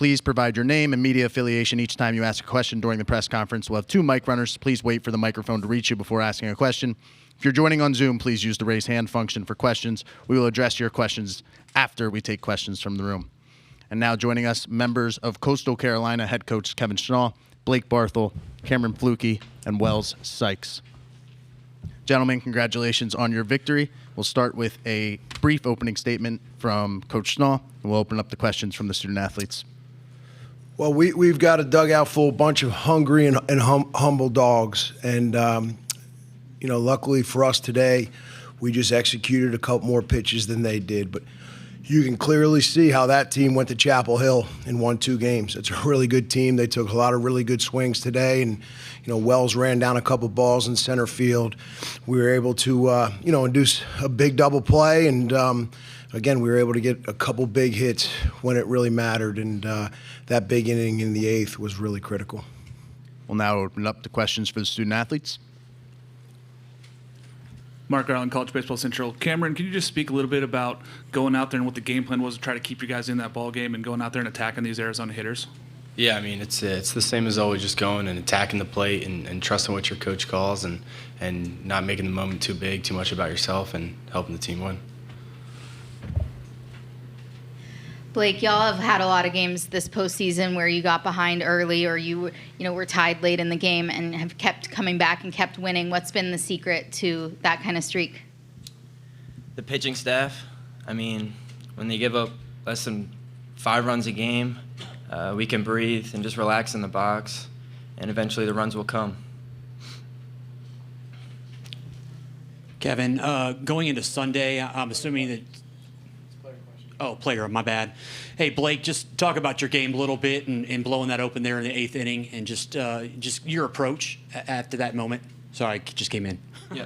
Please provide your name and media affiliation each time you ask a question during the press conference. We'll have 2 mic runners. Please wait for the microphone to reach you before asking a question. If you're joining on Zoom, please use the raise hand function for questions. We will address your questions after we take questions from the room. And now joining us, members of Coastal Carolina head coach Kevin Schnall, Blake Barthel, Cameron Fluke, and Wells Sykes. Gentlemen, congratulations on your victory. We'll start with a brief opening statement from Coach Schnall, and we'll open up the questions from the student athletes. Well, we've got a dugout full, bunch of hungry and humble dogs. And, luckily for us today, we just executed a couple more pitches than they did. But you can clearly see how that team went to Chapel Hill and won 2 games. It's a really good team. They took a lot of really good swings today. And, Wells ran down a couple balls in center field. We were able to, induce a big double play. And, again, we were able to get a couple big hits when it really mattered. And that big inning in the 8th was really critical. We'll now open up the questions for the student athletes. Mark Garland, College Baseball Central. Cameron, can you just speak a little bit about going out there and what the game plan was to try to keep you guys in that ball game and going out there and attacking these Arizona hitters? Yeah, I mean, it's the same as always, just going and attacking the plate and trusting what your coach calls and not making the moment too big, too much about yourself, and helping the team win. Blake, y'all have had a lot of games this postseason where you got behind early or you were tied late in the game and have kept coming back and kept winning. What's been the secret to that kind of streak? The pitching staff. I mean, when they give up less than 5 runs a game, we can breathe and just relax in the box, and eventually the runs will come. Kevin, going into Sunday, I'm assuming that player, my bad. Hey, Blake, just talk about your game a little bit and blowing that open there in the 8th inning and just your approach after that moment. Sorry, I just came in. Yeah.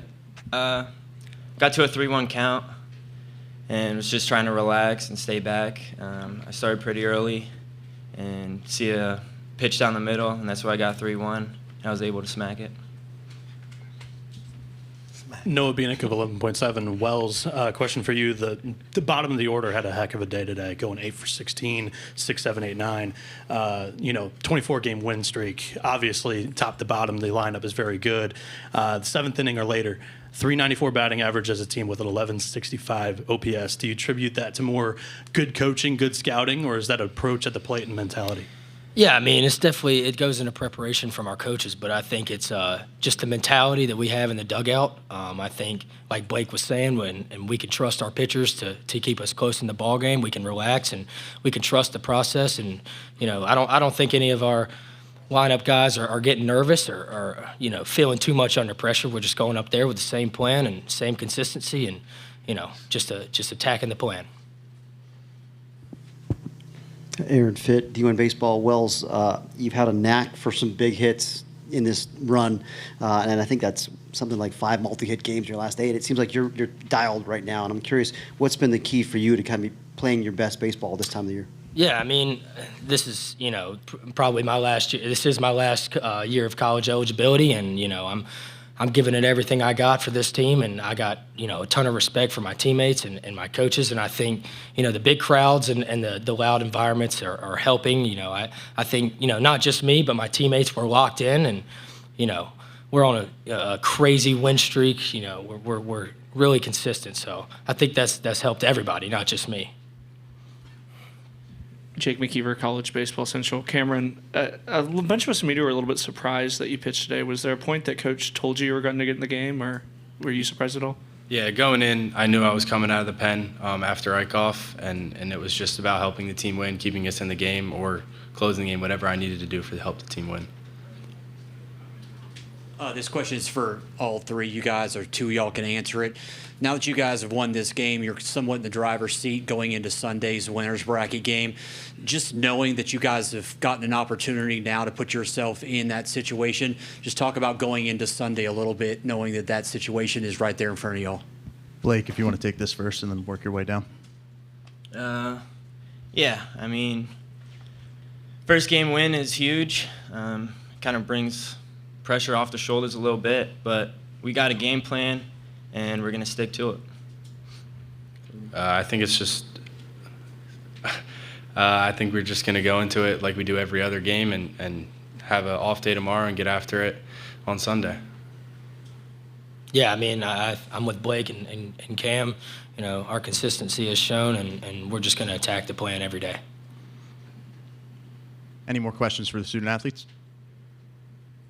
Got to a 3-1 count and was just trying to relax and stay back. I started pretty early and see a pitch down the middle, and that's where I got 3-1, and I was able to smack it. Noah Bieniek of 11.7. Wells, question for you. The bottom of the order had a heck of a day today, going 8 for 16, 6, 7, 8, 9. 24-game win streak. Obviously, top to bottom, the lineup is very good. The 7th inning or later, 394 batting average as a team with an 1165 OPS. Do you attribute that to more good coaching, good scouting, or is that approach at the plate and mentality? Yeah, I mean, it goes into preparation from our coaches, but I think it's just the mentality that we have in the dugout. I think, like Blake was saying, and we can trust our pitchers to keep us close in the ball game. We can relax and we can trust the process. And I don't think any of our lineup guys are getting nervous or feeling too much under pressure. We're just going up there with the same plan and same consistency, and just attacking the plan. Aaron Fitt, D1 Baseball. Wells, you've had a knack for some big hits in this run, and I think that's something like 5 multi-hit games in your last 8. It seems like you're dialed right now, and I'm curious, what's been the key for you to kind of be playing your best baseball this time of the year? Yeah, I mean, this is probably my last year. This is my last year of college eligibility, and I'm giving it everything I got for this team, and I got, a ton of respect for my teammates and my coaches, and I think, the big crowds and the loud environments are helping. I think, not just me, but my teammates were locked in, and, we're on a crazy win streak. We're really consistent, so I think that's helped everybody, not just me. Jake McKeever, College Baseball Central. Cameron, a bunch of us in media were a little bit surprised that you pitched today. Was there a point that Coach told you were going to get in the game, or were you surprised at all? Yeah, going in, I knew I was coming out of the pen after Eichhoff, and it was just about helping the team win, keeping us in the game, or closing the game, whatever I needed to do to help the team win. This question is for all 3 you guys, or 2 of y'all can answer it. Now that you guys have won this game, you're somewhat in the driver's seat going into Sunday's winners bracket game. Just knowing that you guys have gotten an opportunity now to put yourself in that situation, just talk about going into Sunday a little bit, knowing that situation is right there in front of y'all. Blake, if you want to take this first and then work your way down. Yeah, I mean, first game win is huge. Kind of brings pressure off the shoulders a little bit, but we got a game plan, and we're going to stick to it. I think it's just I think we're just going to go into it like we do every other game and have an off day tomorrow and get after it on Sunday. Yeah, I mean, I'm with Blake and Cam. You know, our consistency is shown, and we're just going to attack the plan every day. Any more questions for the student athletes?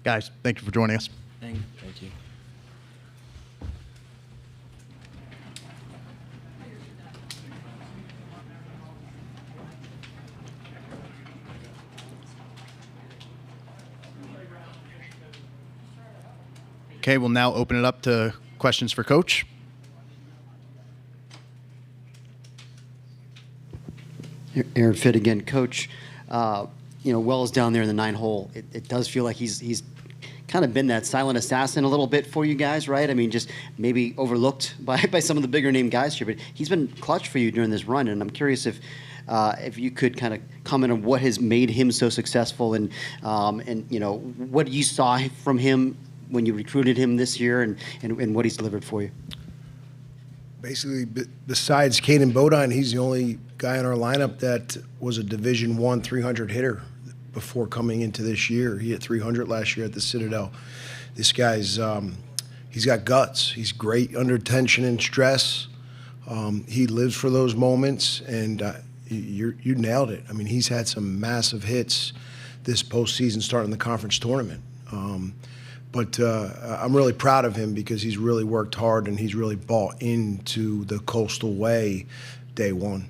Guys, thank you for joining us. Thank you. Okay, we'll now open it up to questions for Coach. Aaron Fitt again, Coach. Wells down there in the 9-hole. It does feel like he's kind of been that silent assassin a little bit for you guys, right? I mean, just maybe overlooked by some of the bigger name guys here, but he's been clutch for you during this run, and I'm curious if you could kind of comment on what has made him so successful, and what you saw from him when you recruited him this year, and what he's delivered for you. Basically, besides Caden Bodine, he's the only guy in our lineup that was a Division I 300 hitter before coming into this year. He hit 300 last year at the Citadel. This guy's he's got guts. He's great under tension and stress. He lives for those moments, and you nailed it. I mean, he's had some massive hits this postseason, starting the conference tournament. But I'm really proud of him because he's really worked hard and he's really bought into the Coastal way day one.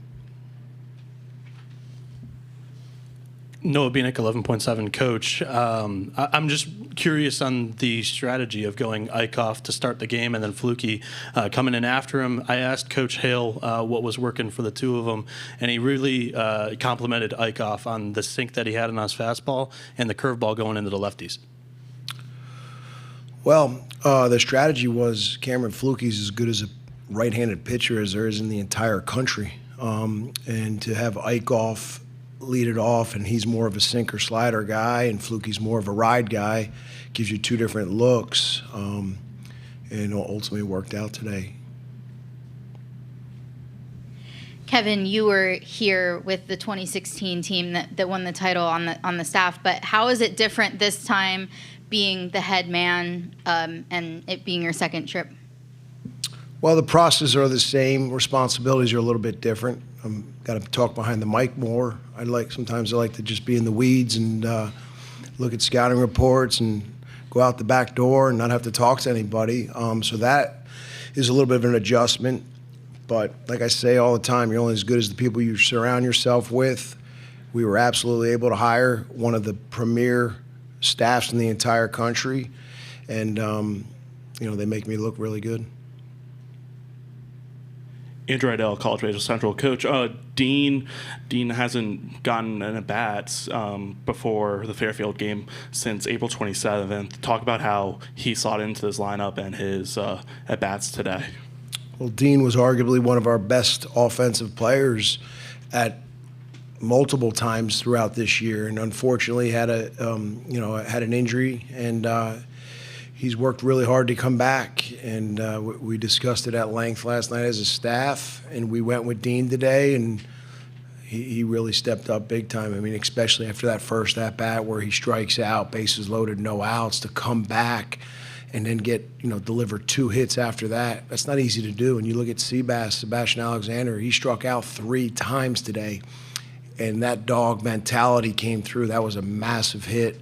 Noah Bieniek, 11.7 Coach. I'm just curious on the strategy of going Eickhoff to start the game and then Flukie coming in after him. I asked Coach Hale what was working for the two of them, and he really complimented Eickhoff on the sink that he had on his fastball and the curveball going into the lefties. Well, the strategy was Cameron Flukie's as good as a right-handed pitcher as there is in the entire country. And to have Eickhoff lead it off, and he's more of a sinker-slider guy, and Flukie's more of a ride guy, gives you two different looks, and ultimately worked out today. Kevin, you were here with the 2016 team that won the title on the staff, but how is it different this time being the head man and it being your second trip? Well, the processes are the same. Responsibilities are a little bit different. Got to talk behind the mic more. Sometimes I like to just be in the weeds and look at scouting reports and go out the back door and not have to talk to anybody. So that is a little bit of an adjustment. But like I say all the time, you're only as good as the people you surround yourself with. We were absolutely able to hire one of the premier staffs in the entire country, and they make me look really good. Andrew Idell, College Baseball Central. Coach, Dean hasn't gotten an at-bats before the Fairfield game since April 27th. Talk about how he slotted into this lineup and his at-bats today. Well, Dean was arguably one of our best offensive players at multiple times throughout this year, and unfortunately had an injury, and he's worked really hard to come back. And we discussed it at length last night as a staff, and we went with Dean today, and he really stepped up big time. I mean, especially after that first at bat where he strikes out, bases loaded, no outs, to come back and then get, deliver 2 hits after that. That's not easy to do. And you look at Sebastian Alexander, he struck out 3 times today. And that dog mentality came through. That was a massive hit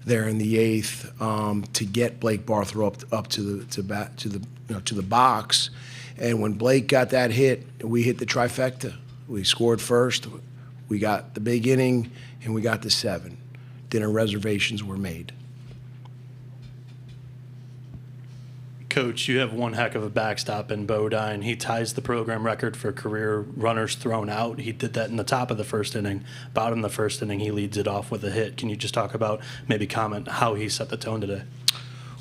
there in the 8th to get Blake Barthrow up to the box. And when Blake got that hit, we hit the trifecta. We scored first, we got the big inning, and we got the 7. Dinner reservations were made. Coach, you have one heck of a backstop in Bodine. He ties the program record for career runners thrown out. He did that in the top of the first inning. Bottom of the first inning, he leads it off with a hit. Can you just talk about, maybe comment, how he set the tone today?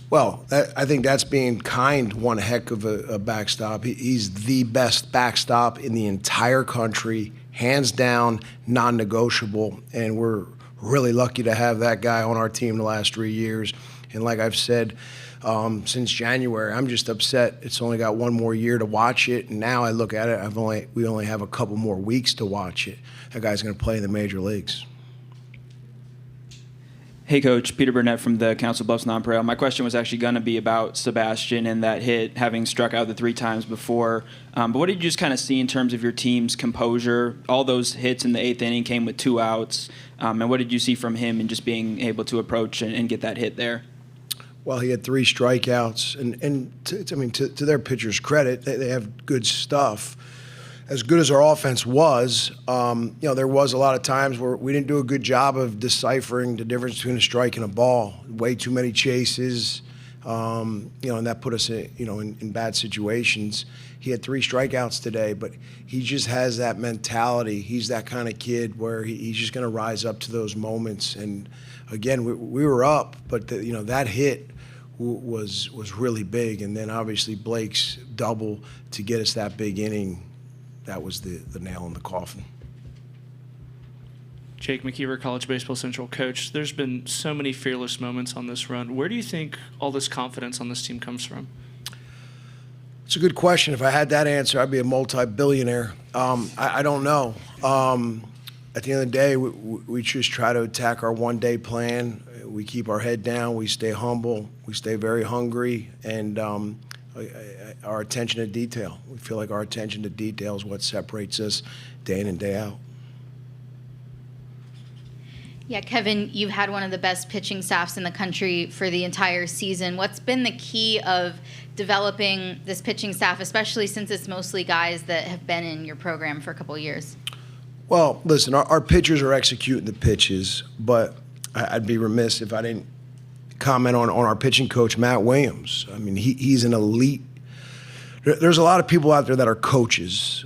Well, I think that's being kind, one heck of a backstop. He's the best backstop in the entire country, hands down, non-negotiable, and we're really lucky to have that guy on our team the last 3 years. And like I've said since January, I'm just upset it's only got one more year to watch it. And now I look at it, we only have a couple more weeks to watch it. That guy's going to play in the major leagues. Hey, Coach. Peter Burnett from the Council Bluffs Nonpareil. My question was actually going to be about Sebastian and that hit, having struck out the 3 times before. But what did you just kind of see in terms of your team's composure? All those hits in the 8th inning came with 2 outs. And what did you see from him in just being able to approach and get that hit there? Well, he had 3 strikeouts. And to their pitcher's credit, they have good stuff. As good as our offense was, there was a lot of times where we didn't do a good job of deciphering the difference between a strike and a ball. Way too many chases, and that put us in bad situations. He had 3 strikeouts today, but he just has that mentality. He's that kind of kid where he's just going to rise up to those moments. And again, we were up, but that hit was really big. And then obviously Blake's double to get us that big inning. That was the nail in the coffin. Jake McKeever, College Baseball Central coach. There's been so many fearless moments on this run. Where do you think all this confidence on this team comes from? It's a good question. If I had that answer, I'd be a multi-billionaire. I don't know. At the end of the day, we just try to attack our one-day plan. We keep our head down. We stay humble. We stay very hungry. And our attention to detail. We feel like our attention to detail is what separates us day in and day out. Yeah, Kevin, you've had one of the best pitching staffs in the country for the entire season. What's been the key of developing this pitching staff, especially since it's mostly guys that have been in your program for a couple of years? Well, listen, our pitchers are executing the pitches, but I'd be remiss if I didn't comment on our pitching coach, Matt Williams. I mean, he's an elite. There's a lot of people out there that are coaches.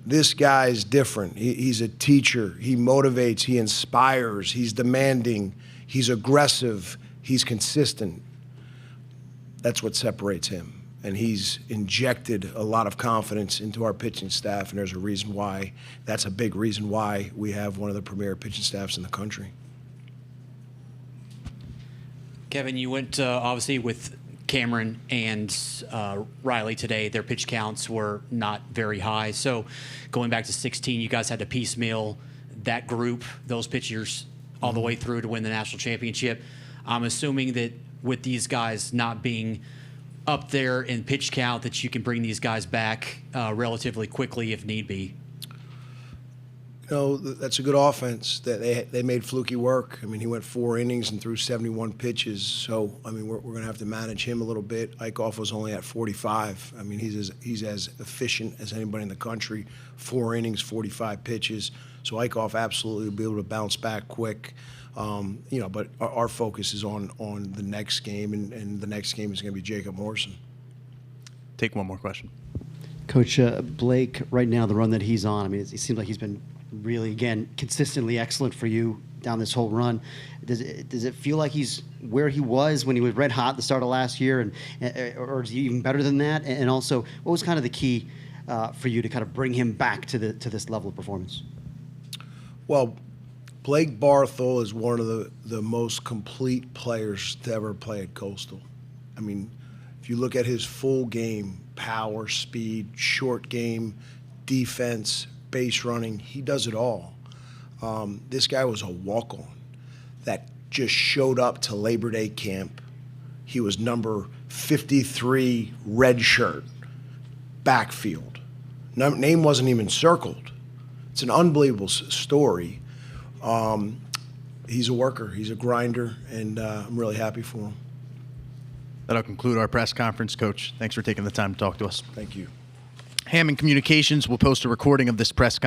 This guy is different. He's a teacher. He motivates. He inspires. He's demanding. He's aggressive. He's consistent. That's what separates him. And he's injected a lot of confidence into our pitching staff, and there's a reason why. That's a big reason why we have one of the premier pitching staffs in the country. Kevin, you went obviously with Cameron and Riley today. Their pitch counts were not very high. So going back to 16, you guys had to piecemeal that group, those pitchers, all the way through to win the national championship. I'm assuming that with these guys not being up there in pitch count, that you can bring these guys back relatively quickly if need be. That's a good offense. That they made Fluky work. I mean, he went 4 innings and threw 71 pitches. So, I mean, we're going to have to manage him a little bit. Eichhoff was only at 45. I mean, he's as efficient as anybody in the country. 4 innings, 45 pitches. So Eichhoff absolutely will be able to bounce back quick. But our focus is on the next game, and the next game is going to be Jacob Morrison. Take one more question. Coach, Blake, right now, the run that he's on, I mean, it seems like he's been really, again, consistently excellent for you down this whole run. Does it feel like he's where he was when he was red hot at the start of last year, or is he even better than that? And also, what was kind of the key for you to kind of bring him back to this level of performance? Well, Blake Barthel is one of the most complete players to ever play at Coastal. I mean, if you look at his full game, power, speed, short game, defense, base running, he does it all. This guy was a walk-on that just showed up to Labor Day camp. He was number 53 red shirt, backfield. Name wasn't even circled. It's an unbelievable story. He's a worker, he's a grinder, and I'm really happy for him. That'll conclude our press conference. Coach, thanks for taking the time to talk to us. Thank you. Hammond Communications will post a recording of this press conference